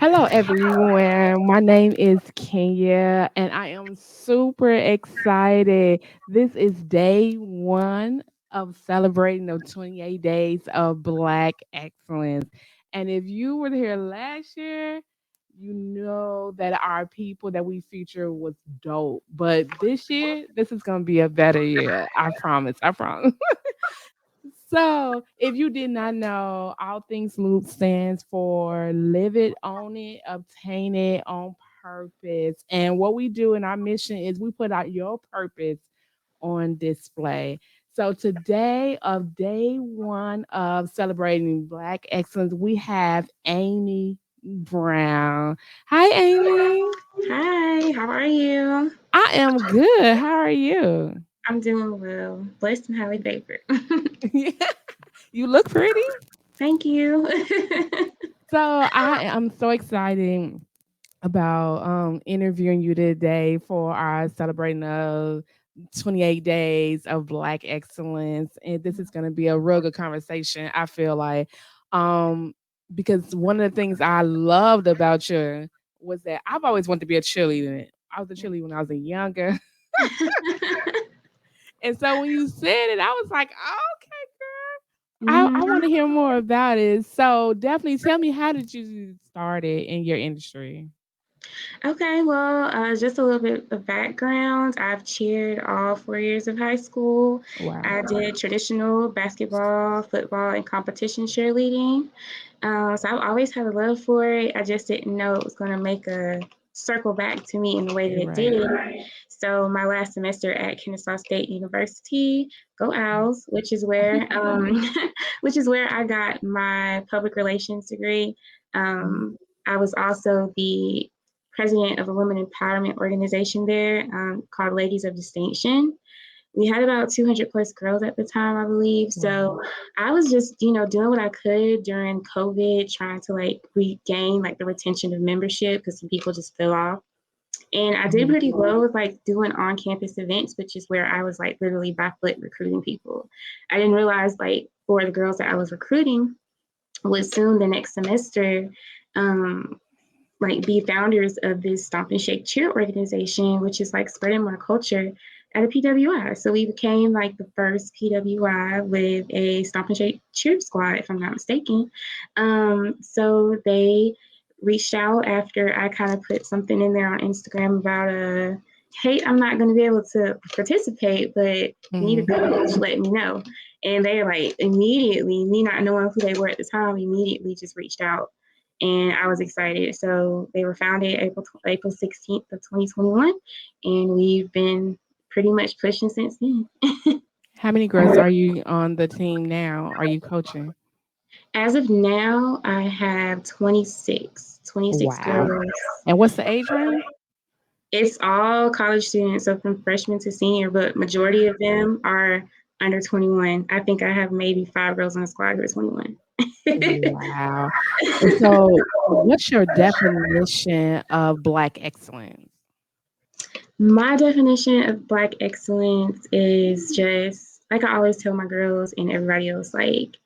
Hello, everyone. My name is Kenya, and I am super excited. This is day one of celebrating the 28 days of Black excellence. And if you were here last year, you know that our people that we feature was dope. But this year, this is going to be a better year. I promise. I promise. So, if you did not know, All Things Loop stands for Live It, Own It, Obtain It on Purpose. And what we do in our mission is we put out your purpose on display. So, today, of day one of celebrating Black excellence, we have Aimee Brown. Hi, Aimee. Hi, how are you? I am good. How are you? I'm doing well. Blessed and highly favored. You look pretty. Thank you. So I am so excited about interviewing you today for our celebrating of 28 days of Black excellence. And this is going to be a real good conversation, I feel like. Um, because one of the things I loved about you was that I've always wanted to be a cheerleader. I was a cheerleader when I was younger. And so when you said it, I was like, okay, I Mhm. want to hear more about it. So definitely tell me, how did you start it in your industry? Okay, well, just a little bit of background. I've cheered all 4 years of high school. Wow. I did traditional basketball, football, and competition cheerleading. So I've always had a love for it. I just didn't know it was going to make a circle back to me in the way that You're it right. did. So my last semester at Kennesaw State University, go Owls, which is where which is where I got my public relations degree. Mhm. I was also the president of a women empowerment organization there called Ladies of Distinction. We had about 200 plus girls at the time, I believe. Wow. So I was just, doing what I could during COVID, trying to like regain like the retention of membership because some people just fell off. And I did Mhm. pretty well with like doing on campus events, which is where I was like literally by foot recruiting people. I didn't realize like for the girls that I was recruiting would soon the next semester um, like be founders of this Stomp and Shake cheer organization, which is like spreading more culture at a PWI. So we became like the first PWI with a Stomp and Shake cheer squad, if I'm not mistaken. So they reached out after I kind of put something in there on Instagram about hey, I'm not going to be able to participate, but if you need a Mhm. coach, let me know. And they like immediately, me not knowing who they were at the time, immediately just reached out and I was excited. So they were founded April 16th of 2021, and we've been pretty much pushing since then. How many girls are you on the team now? Are you coaching? As of now, I have 26 Wow. girls. And what's the age range? It's all college students, so from freshman to senior, but majority of them are under 21. I think I have maybe 5 girls on the squad who are 21. Wow. And so what's your definition of Black excellence? My definition of Black excellence is just like I always tell my girls and everybody else, like,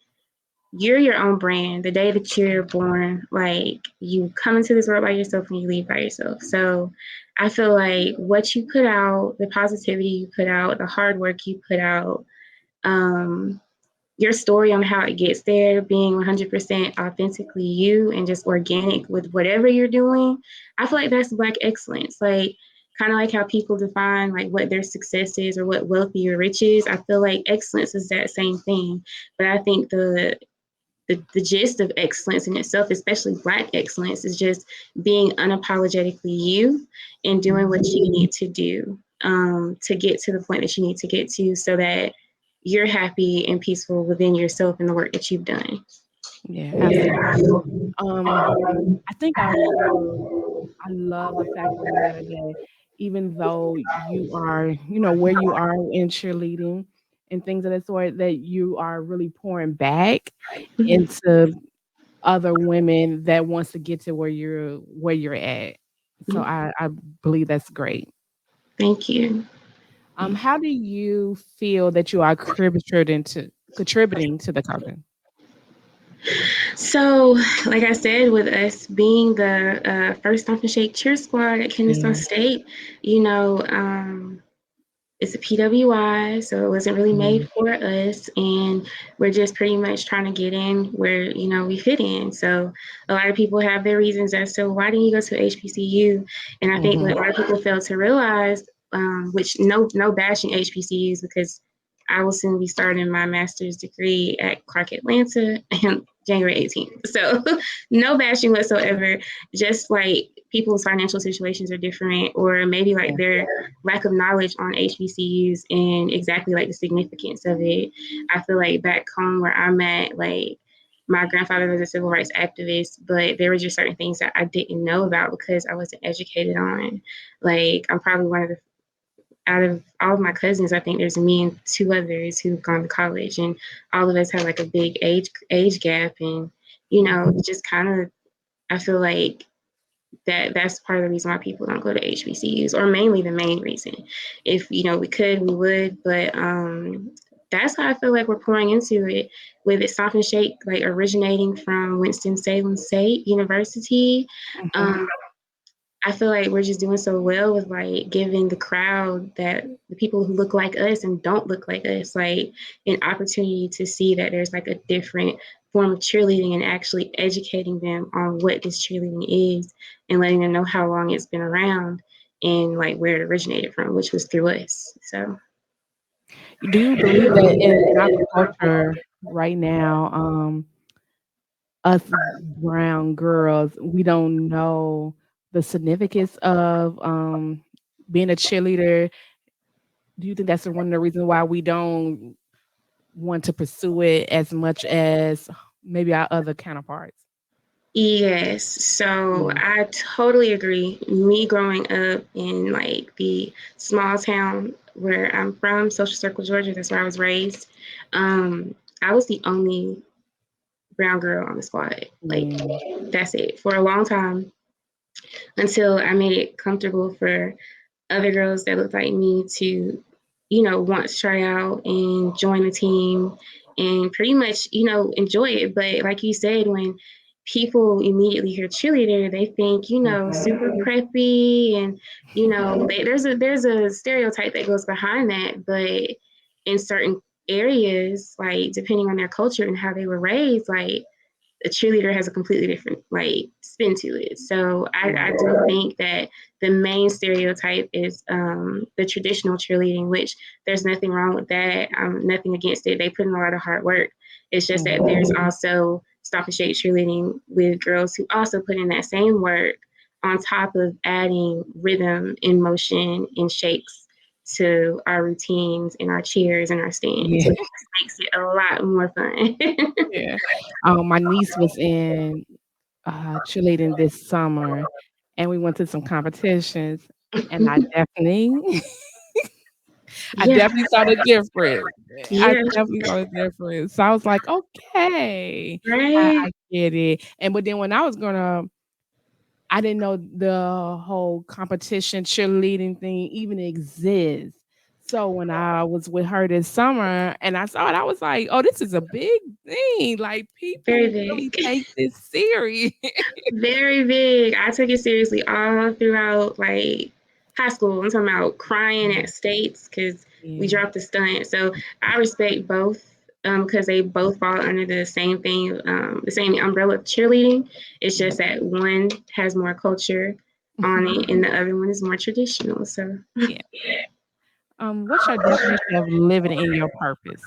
you're your own brand. The day that you're born, like, you come into this world by yourself and you leave by yourself. So I feel like what you put out, the positivity you put out, the hard work you put out, um, your story on how it gets there, being 100% authentically you and just organic with whatever you're doing, I feel like that's Black excellence. Like, kind of like how people define like what their success is or what wealthy or rich is. I feel like excellence is that same thing. But I think the gist of excellence in itself, especially Black excellence, is just being unapologetically you and doing what you need to do to get to the point that you need to get to so that you're happy and peaceful within yourself and the work that you've done. Yeah, absolutely. Um, I think I love the fact of the matter that even though you are, where you are in cheerleading and things of that sort, that you are really pouring back into other women that wants to get to where you're at. So I believe that's great. Thank you. How do you feel that you are contributing to the company? So, like I said, with us being the first Stomp and Shake cheer squad at Kennesaw Yeah. State, you know, it's a PWI, so it wasn't really made Mhm. for us, and we're just pretty much trying to get in where we fit in. So a lot of people have their reasons as to why didn't you go to HBCU, and I think what Mhm. a lot of people fail to realize, which no bashing HBCUs because I will soon be starting my master's degree at Clark Atlanta on January 18th. So no bashing whatsoever. Just like people's financial situations are different, or maybe like Yeah. their lack of knowledge on HBCUs and exactly like the significance of it. I feel like back home where I'm at, like my grandfather was a civil rights activist, but there were just certain things that I didn't know about because I wasn't educated on. Like I'm probably one of the out of all of my cousins, I think there's me and two others who've gone to college, and all of us have like a big age gap, and Mhm. just kind of I feel like that's part of the reason why people don't go to HBCUs, or mainly the main reason. If we could, we would, but that's how I feel like we're pouring into it with it Stop and Shake, like originating from Winston-Salem State University. Mhm. Um, I feel like we're just doing so well with like giving the crowd that the people who look like us and don't look like us like an opportunity to see that there's like a different form of cheerleading and actually educating them on what this cheerleading is and letting them know how long it's been around and like where it originated from, which was through us. So Do you believe that in our culture right now, us brown girls, we don't know the significance of being a cheerleader? Do you think that's one of the reasons why we don't want to pursue it as much as maybe our other counterparts? yes, so Yeah. I totally agree. Me growing up in like the small town where I'm from, Social Circle, Georgia, that's where I was raised. I was the only brown girl on the squad. Like Yeah. that's it for a long time until I made it comfortable for other girls that looked like me to, want to try out and join the team and pretty much, enjoy it. But like you said, when people immediately hear cheerleader, they think, Mhm. super preppy and, there's a stereotype that goes behind that. But in certain areas, like depending on their culture and how they were raised, like a cheerleader has a completely different like spin to it. So I Yeah. do think that the main stereotype is the traditional cheerleading, which there's nothing wrong with that. Nothing against it. They put in a lot of hard work. It's just that Mhm. there's also Stop and Shake cheerleading with girls who also put in that same work on top of adding rhythm and motion and shakes to our routines and our cheers and our stands, Yeah. which just makes it a lot more fun. Yeah. My niece was in cheerleading this summer, and we went to some competitions, and I Yeah, definitely saw the difference. I yeah, definitely saw the difference. So I was like, "Okay, right. I get it." And but then when I didn't know the whole competition cheerleading thing even exists. So when I was with her this summer and I saw it, I was like, "Oh, this is a big thing. Like, Very people really big. take this serious." Very big. I took it seriously all throughout like high school. I'm talking about crying at Mm, states because we yeah. dropped the stunt. So I respect both because they both fall under the same thing, the same umbrella of cheerleading. It's Yeah. just that one has more culture on it and the other one is more traditional. So Yeah. What's your definition of living in your purpose?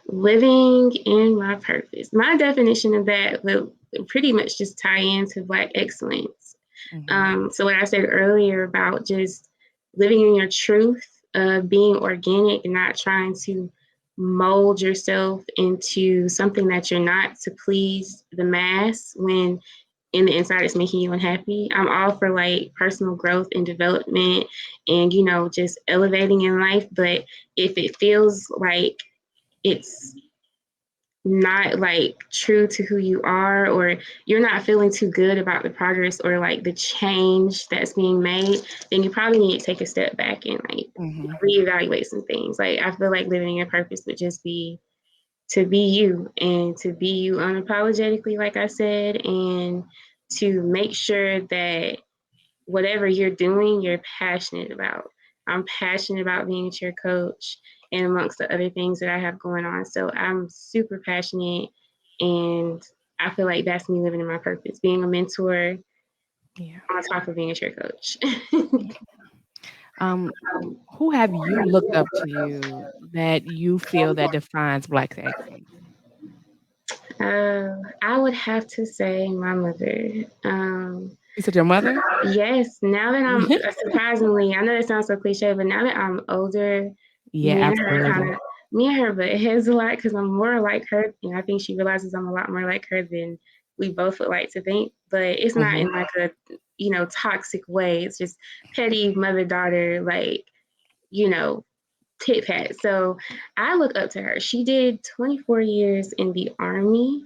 living in my purpose. My definition of that will pretty much just tie into Black excellence. Mhm. So, what I said earlier about just living in your truth, being organic and not trying to mold yourself into something that you're not to please the mass when in the inside it's making you unhappy. I'm all for like personal growth and development and, just elevating in life. But if it feels like it's not like true to who you are or you're not feeling too good about the progress or like the change that's being made, then you probably need to take a step back and like Mhm. reevaluate some things. Like I feel like living in your purpose would just be to be you and to be you unapologetically, like I said, and to make sure that whatever you're doing, you're passionate about. I'm passionate about being a cheer coach and amongst the other things that I have going on. So I'm super passionate, and I feel like that's me living in my purpose, being a mentor Yeah. on top of being a cheer coach. Um, who have you looked up to you that you feel that defines Black excellence? I would have to say my mother. You said your mother? Yes, now that I'm surprisingly, I know that sounds so cliche, but now that I'm older, Yeah, me and her kind absolutely. of, me and her butt heads a lot because I'm more like her, and I think she realizes I'm a lot more like her than we both would like to think. But it's not Mhm, in like a, toxic way. It's just petty mother daughter, like, you know, tit pat. So I look up to her. She did 24 years in the army.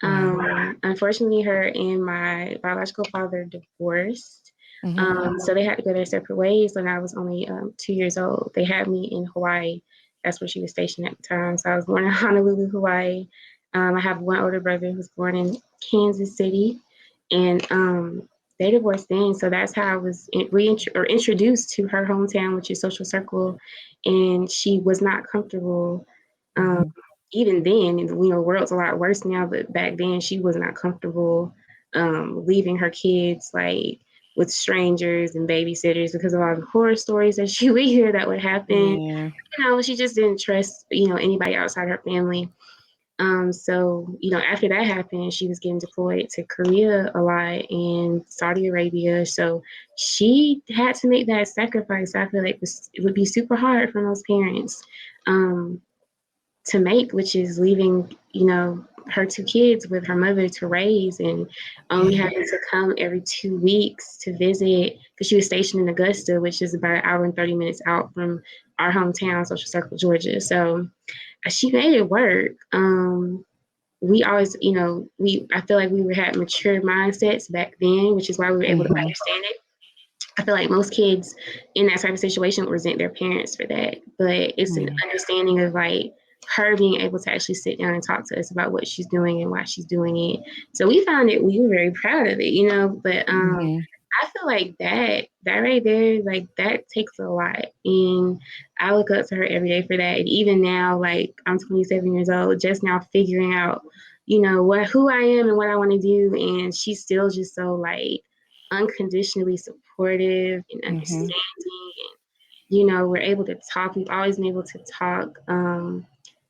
wow. Unfortunately, her and my biological father divorced. Mhm, So they had to go their separate ways when I was only 2 years old. They had me in Hawaii. That's where she was stationed at the time. So I was born in Honolulu, Hawaii. I have one older brother who was born in Kansas City, and they divorced then. So that's how I was introduced to her hometown, which is Social Circle, and she was not comfortable. Um, mhm. Even then, the world's a lot worse now, but back then she was not comfortable leaving her kids like with strangers and babysitters because of all the horror stories that she would hear that would happen. Yeah. She just didn't trust anybody outside her family. So after that happened, she was getting deployed to Korea a lot and Saudi Arabia. So she had to make that sacrifice. I feel like it would be super hard for most parents. Um, to make, which is leaving, her two kids with her mother to raise and only Yeah. having to come every 2 weeks to visit because she was stationed in Augusta, which is about an hour and 30 minutes out from our hometown, Social Circle, Georgia. So she made it work. We always, I feel like we had mature mindsets back then, which is why we were able to Mhm, understand it. I feel like most kids in that type of situation would resent their parents for that. But it's an yeah. understanding of like her being able to actually sit down and talk to us about what she's doing and why she's doing it. So we found it, we were very proud of it. But Mhm, I feel like that right there, like that takes a lot. And I look up to her every day for that. And even now, like I'm 27 years old, just now figuring out, what who I am and what I want to do. And she's still just so like unconditionally supportive and mhm, understanding. And we're able to talk. We've always been able to talk.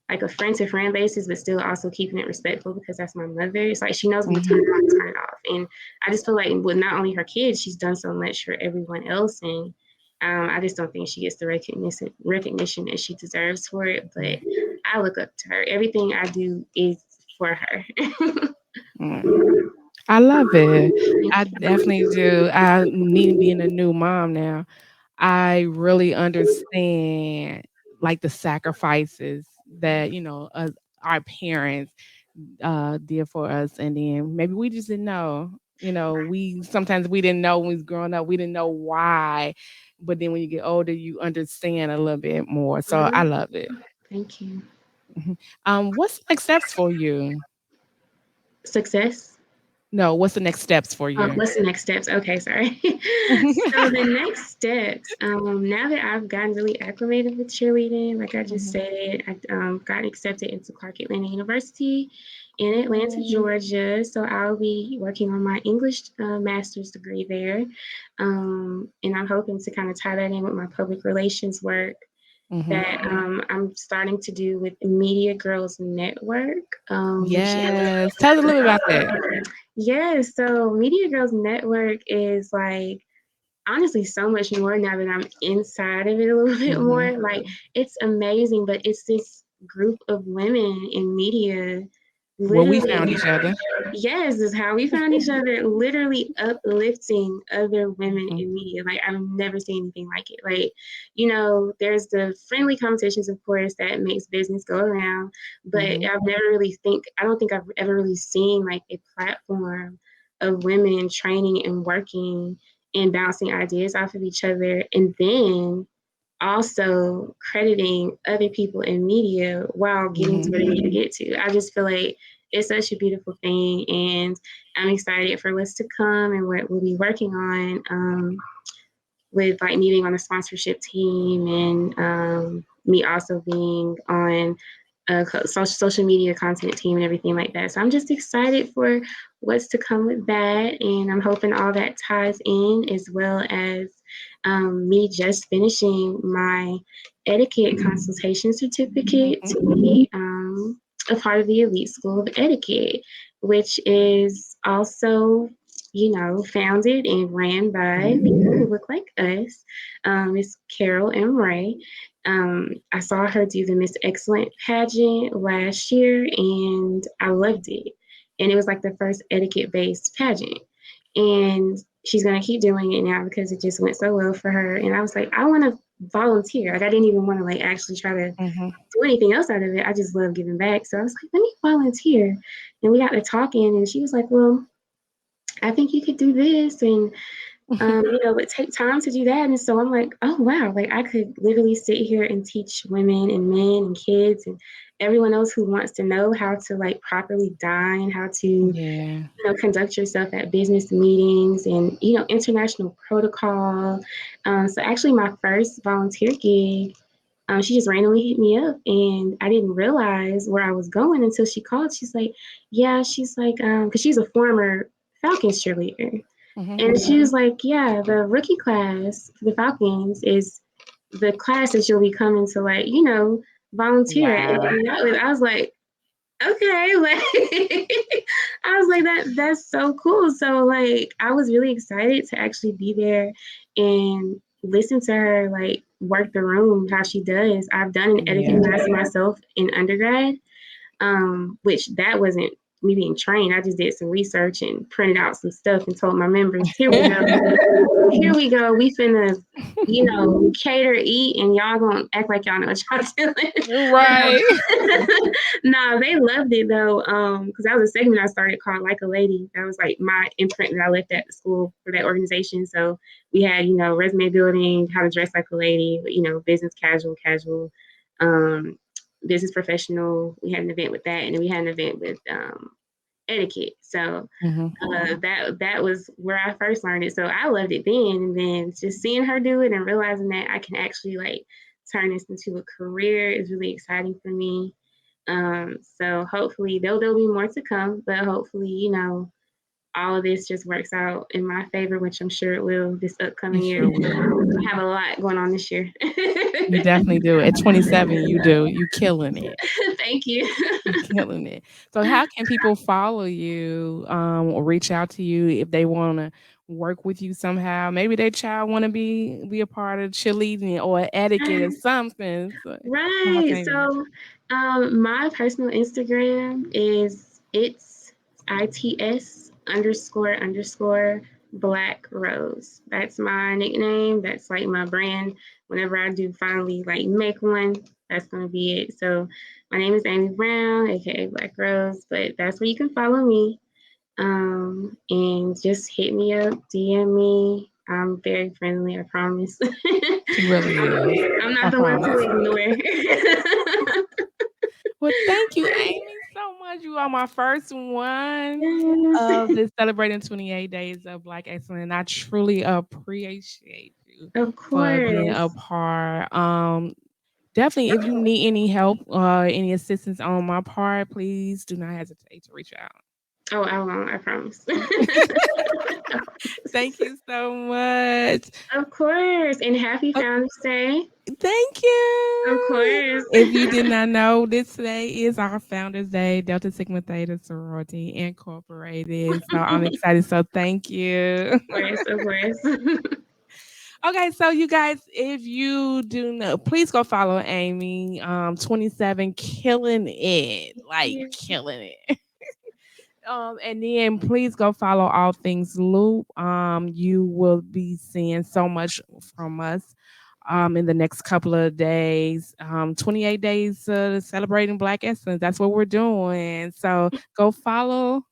Like a friend to friend basis, but still also keeping it respectful because that's my mother. It's like she knows when to turn mhm, it on and turn it off. And I just feel like with not only her kids, she's done so much for everyone else. And I just don't think she gets the recognition that she deserves for it. But yeah. I look up to her. Everything I do is for her. Mm. I love it. I definitely do. I me being a new mom now, I really understand, like, the sacrifices that, our parents, did for us, and then maybe we just didn't know. We didn't know when we was growing up, we didn't know why, but then when you get older, you understand a little bit more, so I Mhm. love it. Thank you. Mhm. What's the next steps for you? Success. No, what's the next steps for you? What's the next steps? Okay, sorry. So the next steps, now that I've gotten really acclimated with cheerleading, like I just Mhm. said, I got accepted into Clark Atlanta University in Atlanta, Oh. Georgia. So I'll be working on my English master's degree there, and I'm hoping to kind of tie that in with my public relations work Mhm. that I'm starting to do with Media Girls Network, which is Yes. Tell us a little bit about that. yeah. So Media Girls Network is like honestly so much more now that I'm inside of it a little bit Mhm. more. Like it's amazing, but it's this group of women in media Well, we literally found each other. yes, this is how we found each other, literally uplifting other women Mhm. in media. Like I've never seen anything like it. Like, there's the friendly competitions, of course, that makes business go around, but Mhm. I don't think I've ever really seen like a platform of women training and working and bouncing ideas off of each other. And then also crediting other people in media while getting to Mhm. where they need to get to. I just feel like it's such a beautiful thing, and I'm excited for what's to come and what we'll be working on. With like me being on the sponsorship team and me also being on a social media content team and everything like that. So I'm just excited for what's to come with that, and I'm hoping all that ties in as well as me just finishing my etiquette consultation certificate to be a part of the elite school of etiquette, which is also founded and ran by people who look like us. Miss Carol and Ray. I saw her do the Miss Excellent pageant last year, and I loved it. And it was like the first etiquette based pageant. And she's gonna keep doing it now because it just went so well for her. And I was like, I want to volunteer. Like I didn't even want to like actually try to Mhm. do anything else out of it. I just love giving back. So I was like, let me volunteer. And we got to talking, and she was like, well, I think you could do this, and it take time to do that. And so I'm like, oh wow, like I could literally sit here and teach women and men and kids and everyone else who wants to know how to like properly dine, how to Yeah. conduct yourself at business meetings, and international protocol. So actually, my first volunteer gig, she just randomly hit me up, and I didn't realize where I was going until she called. She's like, yeah, she's like, because she's a former Falcons cheerleader. Mhm. And she was like, yeah, the rookie class for the Falcons is the class that you'll be coming to, like, volunteer at. Wow. And I was like, okay, like, I was like, that's so cool. So, like, I was really excited to actually be there and listen to her, like, work the room how she does. I've done an etiquette Yeah. class myself in undergrad, which that wasn't me being trained. I just did some research and printed out some stuff and told my members, here we go. Here we go. We finna, cater, eat, and y'all gonna act like y'all know what y'all doing. Right. Nah, they loved it though. Because that was a segment I started called Like a Lady. That was like my imprint that I left at the school for that organization. So we had, resume building, how to dress like a lady, business casual, um, business professional. We had an event with that, and then we had an event with etiquette. So Mhm. that was where I first learned it. So I loved it then, and then just seeing her do it and realizing that I can actually like turn this into a career is really exciting for me. So hopefully there'll be more to come, but hopefully all of this just works out in my favor, which I'm sure it will this You upcoming year. sure will. I have a lot going on this year. You definitely do. At 27, you do. You killing it. Thank you. You killing it. So how can people follow you, or reach out to you if they wanna work with you somehow? Maybe their child wanna be a part of cheerleading or etiquette or something. So how Right. can they reach? So, my personal Instagram is its underscore Black Rose. That's my nickname. That's like my brand. Whenever I do finally like make one, that's gonna be it. So my name is Aimee Brown, aka Black Rose, but that's where you can follow me. And just hit me up, DM me. I'm very friendly, I promise. She really is. I'm I not the one promise. to ignore. Well, thank you, Amy, so much. You are my first one Yes, of this celebrating 28 days of Black excellence. I truly appreciate you of for being a course. part. Definitely, if you need any help, any assistance on my part, please do not hesitate to reach out. Oh, I won't, I promise. Thank you so much. Of course. And happy Uh, Founders Day. Thank Of you. course. If you did not know, this today is our Founders Day, Delta Sigma Theta Sorority Incorporated. So I'm excited. So thank you. Of course. Okay, so you guys, if you do know, please go follow Amy. 27, killing it, like Yeah. killing it. And then please go follow all things Loop. You will be seeing so much from us in the next couple of days. 28 days celebrating Black Excellence. That's what we're doing. So go follow